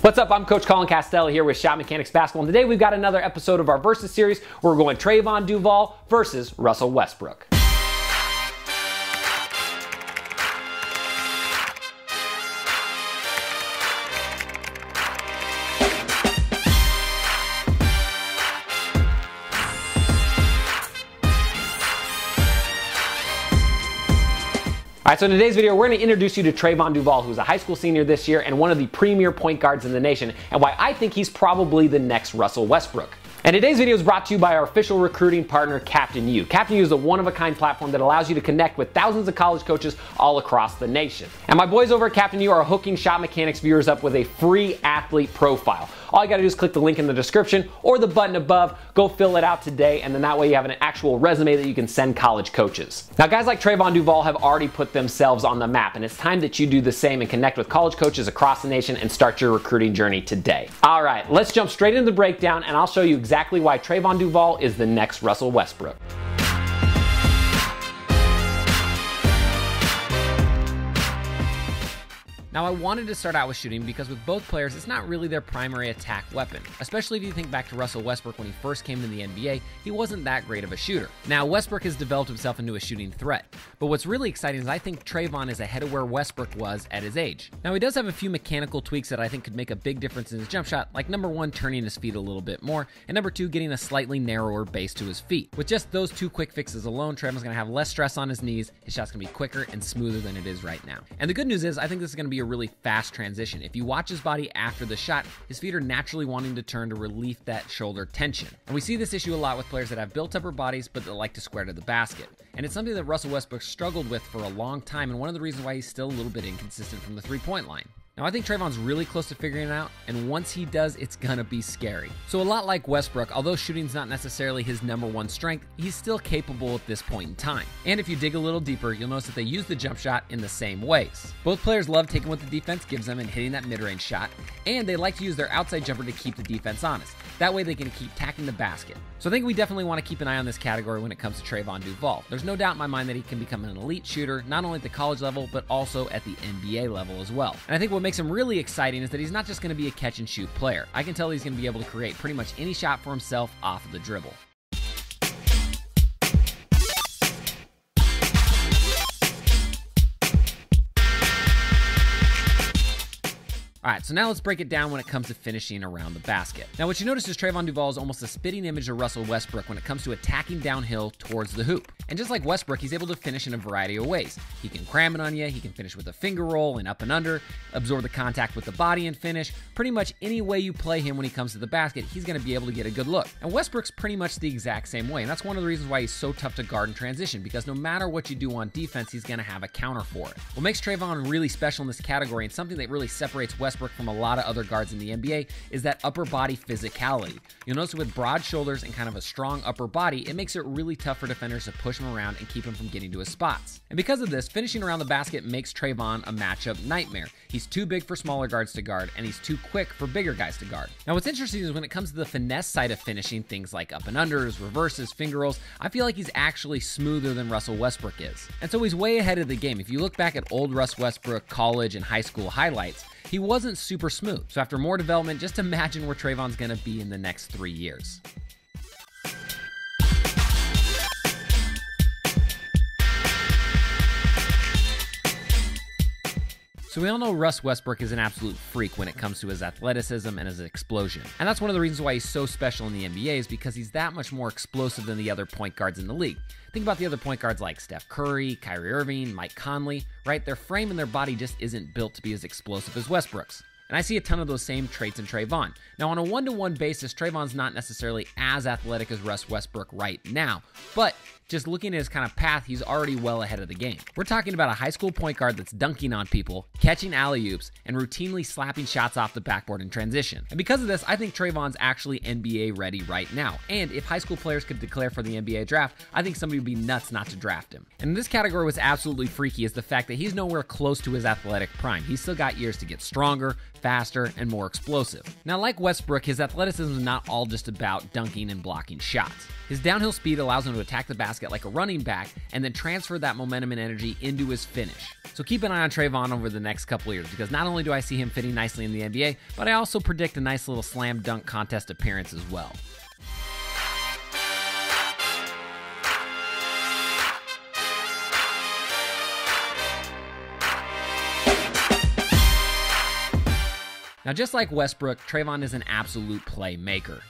What's up? I'm Coach Colin Castelli here with ShotMechanics Basketball, and today we've got another episode of our Versus series where we're going Trevon Duval versus Russell Westbrook. Alright, so in today's video, we're going to introduce you to Trevon Duval, who's a high school senior this year and one of the premier point guards in the nation, and why I think he's probably the next Russell Westbrook. And today's video is brought to you by our official recruiting partner, Captain U. Captain U is a one-of-a-kind platform that allows you to connect with thousands of college coaches all across the nation. And my boys over at Captain U are hooking ShotMechanics viewers up with a free athlete profile. All you gotta do is click the link in the description or the button above, go fill it out today, and then that way you have an actual resume that you can send college coaches. Now, guys like Trevon Duval have already put themselves on the map, and it's time that you do the same and connect with college coaches across the nation and start your recruiting journey today. All right, let's jump straight into the breakdown, and I'll show you exactly why Trevon Duval is the next Russell Westbrook. Now, I wanted to start out with shooting because with both players, it's not really their primary attack weapon, especially if you think back to Russell Westbrook when he first came to the NBA, he wasn't that great of a shooter. Now, Westbrook has developed himself into a shooting threat, but what's really exciting is I think Trevon is ahead of where Westbrook was at his age. Now, he does have a few mechanical tweaks that I think could make a big difference in his jump shot, like number one, turning his feet a little bit more, and number two, getting a slightly narrower base to his feet. With just those two quick fixes alone, Trevon's gonna have less stress on his knees, his shot's gonna be quicker and smoother than it is right now. And the good news is, I think this is gonna be a really fast transition. If you watch his body after the shot, his feet are naturally wanting to turn to relieve that shoulder tension. And we see this issue a lot with players that have built upper bodies but that like to square to the basket. And it's something that Russell Westbrook struggled with for a long time, and one of the reasons why he's still a little bit inconsistent from the three-point line. Now, I think Trevon's really close to figuring it out, and once he does, it's gonna be scary. So a lot like Westbrook, although shooting's not necessarily his number one strength, he's still capable at this point in time. And if you dig a little deeper, you'll notice that they use the jump shot in the same ways. Both players love taking what the defense gives them and hitting that mid-range shot, and they like to use their outside jumper to keep the defense honest. That way they can keep tacking the basket. So I think we definitely want to keep an eye on this category when it comes to Trevon Duval. There's no doubt in my mind that he can become an elite shooter, not only at the college level, but also at the NBA level as well. And I think what makes him really exciting is that he's not just going to be a catch and shoot player. I can tell he's going to be able to create pretty much any shot for himself off of the dribble. Alright, so now let's break it down when it comes to finishing around the basket. Now, what you notice is Trevon Duval is almost a spitting image of Russell Westbrook when it comes to attacking downhill towards the hoop. And just like Westbrook, he's able to finish in a variety of ways. He can cram it on you, he can finish with a finger roll and up and under, absorb the contact with the body and finish. Pretty much any way you play him when he comes to the basket, he's going to be able to get a good look. And Westbrook's pretty much the exact same way, and that's one of the reasons why he's so tough to guard in transition, because no matter what you do on defense, he's going to have a counter for it. What makes Trevon really special in this category, and something that really separates Westbrook from a lot of other guards in the NBA, is that upper body physicality. You'll notice with broad shoulders and kind of a strong upper body, it makes it really tough for defenders to push him around and keep him from getting to his spots. And because of this, finishing around the basket makes Trevon a matchup nightmare. He's too big for smaller guards to guard, and he's too quick for bigger guys to guard. Now, what's interesting is when it comes to the finesse side of finishing, things like up and unders, reverses, finger rolls, I feel like he's actually smoother than Russell Westbrook is. And so he's way ahead of the game. If you look back at old Russ Westbrook college and high school highlights, he wasn't super smooth. So after more development, just imagine where Trevon's gonna be in the next 3 years. So we all know Russ Westbrook is an absolute freak when it comes to his athleticism and his explosion. And that's one of the reasons why he's so special in the NBA, is because he's that much more explosive than the other point guards in the league. Think about the other point guards like Steph Curry, Kyrie Irving, Mike Conley, right? Their frame and their body just isn't built to be as explosive as Westbrook's. And I see a ton of those same traits in Trevon. Now, on a one-to-one basis, Trevon's not necessarily as athletic as Russ Westbrook right now, but just looking at his kind of path, he's already well ahead of the game. We're talking about a high school point guard that's dunking on people, catching alley-oops, and routinely slapping shots off the backboard in transition. And because of this, I think Trevon's actually NBA ready right now. And if high school players could declare for the NBA draft, I think somebody would be nuts not to draft him. And this category was absolutely freaky is the fact that he's nowhere close to his athletic prime. He's still got years to get stronger, faster, and more explosive. Now, like Westbrook, his athleticism is not all just about dunking and blocking shots. His downhill speed allows him to attack the basket basket like a running back and then transfer that momentum and energy into his finish. So keep an eye on Trevon over the next couple years, because not only do I see him fitting nicely in the NBA, but I also predict a nice little slam dunk contest appearance as well. Now, just like Westbrook, Trevon is an absolute playmaker.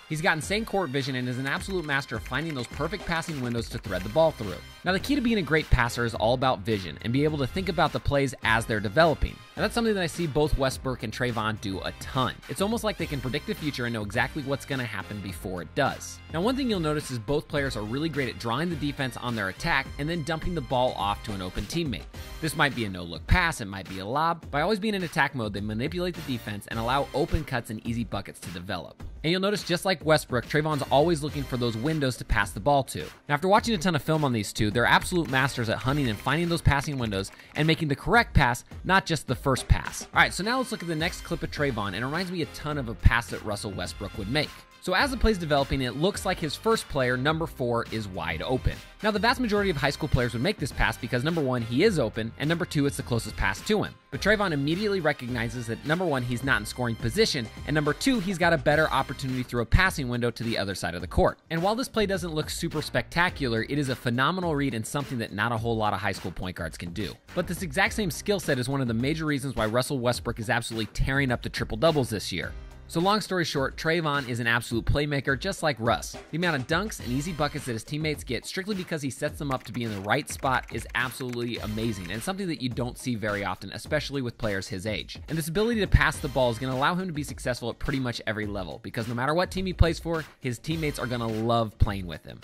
He's got insane court vision and is an absolute master of finding those perfect passing windows to thread the ball through. Now, the key to being a great passer is all about vision and be able to think about the plays as they're developing. And that's something that I see both Westbrook and Trevon do a ton. It's almost like they can predict the future and know exactly what's going to happen before it does. Now, one thing you'll notice is both players are really great at drawing the defense on their attack and then dumping the ball off to an open teammate. This might be a no-look pass, it might be a lob. By always being in attack mode, they manipulate the defense and allow open cuts and easy buckets to develop. And you'll notice, just like Westbrook, Trevon's always looking for those windows to pass the ball to. Now, after watching a ton of film on these two, they're absolute masters at hunting and finding those passing windows and making the correct pass, not just the first pass. All right, so now let's look at the next clip of Trevon, and it reminds me a ton of a pass that Russell Westbrook would make. So as the play's developing, it looks like his first player, number 4, is wide open. Now, the vast majority of high school players would make this pass because number 1, he is open, and number 2, it's the closest pass to him. But Trevon immediately recognizes that number 1, he's not in scoring position, and number 2, he's got a better opportunity through a passing window to the other side of the court. And while this play doesn't look super spectacular, it is a phenomenal read and something that not a whole lot of high school point guards can do. But this exact same skill set is one of the major reasons why Russell Westbrook is absolutely tearing up the triple-doubles this year. So long story short, Trevon is an absolute playmaker just like Russ. The amount of dunks and easy buckets that his teammates get strictly because he sets them up to be in the right spot is absolutely amazing, and something that you don't see very often, especially with players his age. And this ability to pass the ball is going to allow him to be successful at pretty much every level, because no matter what team he plays for, his teammates are going to love playing with him.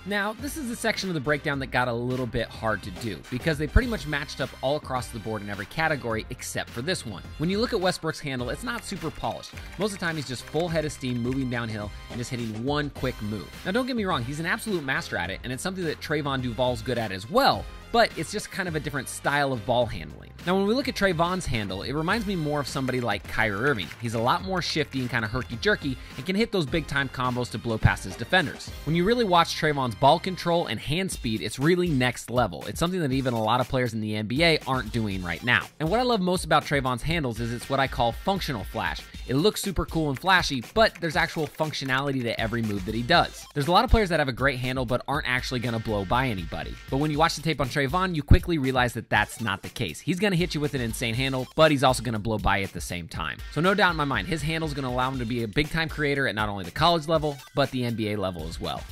Now, this is the section of the breakdown that got a little bit hard to do, because they pretty much matched up all across the board in every category except for this one. When you look at Westbrook's handle, it's not super polished. Most of the time, he's just full head of steam moving downhill and just hitting one quick move. Now, don't get me wrong, he's an absolute master at it, and it's something that Trevon Duval's good at as well, but it's just kind of a different style of ball handling. Now, when we look at Trevon's handle, it reminds me more of somebody like Kyrie Irving. He's a lot more shifty and kind of herky-jerky and can hit those big-time combos to blow past his defenders. When you really watch Trevon's ball control and hand speed, it's really next level. It's something that even a lot of players in the NBA aren't doing right now. And what I love most about Trevon's handles is it's what I call functional flash. It looks super cool and flashy, but there's actual functionality to every move that he does. There's a lot of players that have a great handle but aren't actually going to blow by anybody. But when you watch the tape on Trevon, you quickly realize that that's not the case. He's going to hit you with an insane handle, but he's also going to blow by at the same time. So no doubt in my mind, his handle is going to allow him to be a big-time creator at not only the college level, but the NBA level as well.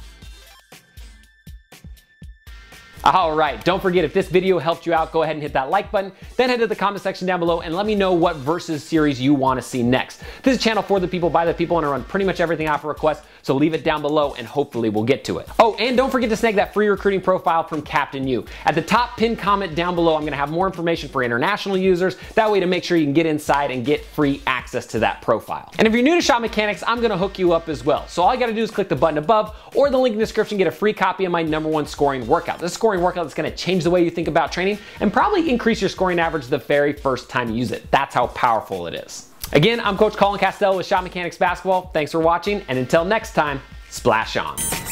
All right, don't forget, if this video helped you out, go ahead and hit that like button, then head to the comment section down below and let me know what versus series you want to see next. This is a channel for the people, by the people, and I run pretty much everything out for request, so leave it down below and hopefully we'll get to it. Oh, and don't forget to snag that free recruiting profile from Captain U. At the top pinned comment down below, I'm going to have more information for international users, that way to make sure you can get inside and get free access to that profile. And if you're new to ShotMechanics, I'm going to hook you up as well. So all you got to do is click the button above or the link in the description, get a free copy of my #1 scoring workout. This scoring workout is going to change the way you think about training and probably increase your scoring average the very first time you use it. That's how powerful it is. Again, I'm Coach Colin Castell with ShotMechanics Basketball. Thanks for watching, and until next time, splash on.